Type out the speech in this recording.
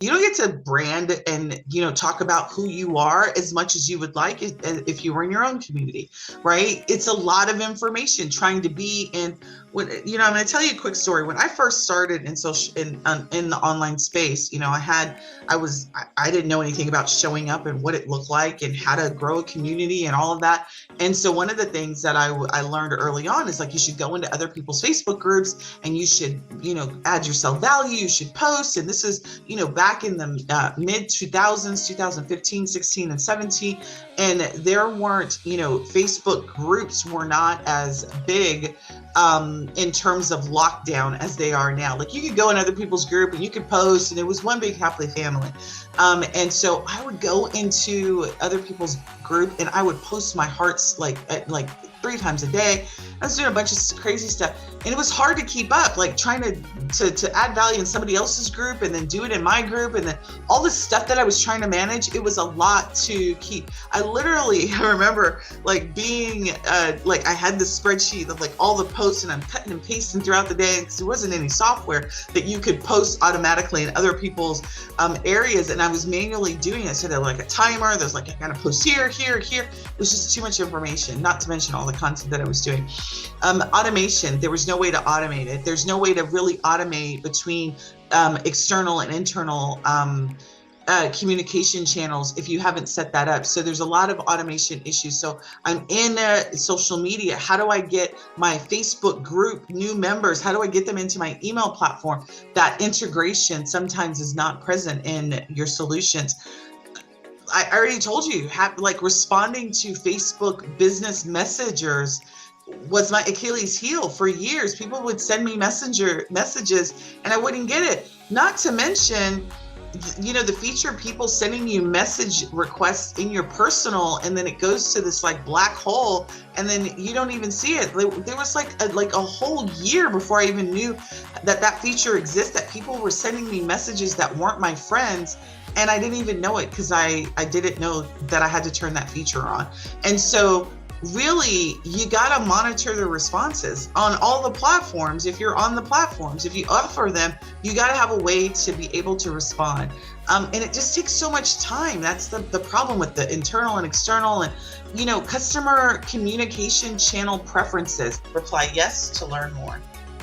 You don't get to brand and, talk about who you are as much as you would like if you were in your own community, right? It's a lot of information trying to be in. I'm going to tell you a quick story. When I first started in in the online space, I didn't know anything about showing up and what it looked like and how to grow a community and all of that. And so one of the things that I learned early on is like, you should go into other people's Facebook groups and you should, add your self value, you should post. And this is, back in the mid 2000s, 2015, 16 and 17. And there weren't, Facebook groups were not as big in terms of lockdown as they are now. Like, you could go in other people's group and you could post, and it was one big happy family. And so I would go into other people's group and I would post my hearts like 3 times a day. I was doing a bunch of crazy stuff, and it was hard to keep up, like trying to add value in somebody else's group and then do it in my group, and then all this stuff that I was trying to manage. It was a lot to keep. I remember like being like, I had this spreadsheet of like all the posts, and I'm cutting and pasting throughout the day because there wasn't any software that you could post automatically in other people's areas, and I was manually doing it. So there was like a timer, there's like, I gotta post here. It was just too much information, not to mention all the content that I was doing. Automation, there was no way to automate it. There's no way to really automate between external and internal communication channels if you haven't set that up. So there's a lot of automation issues. So I'm in social media. How do I get my Facebook group new members? How do I get them into my email platform? That integration sometimes is not present in your solutions. I already told you, responding to Facebook business messengers was my Achilles heel for years. People would send me messages and I wouldn't get it. Not to mention, the feature of people sending you message requests in your personal, and then it goes to this like black hole, and then you don't even see it. There was like a whole year before I even knew that feature exists, that people were sending me messages that weren't my friends, and I didn't even know it because I didn't know that I had to turn that feature on. And so really, you got to monitor the responses on all the platforms. If you're on the platforms, if you offer them, you got to have a way to be able to respond. And it just takes so much time. That's the problem with the internal and external and, customer communication channel preferences. Reply yes to learn more.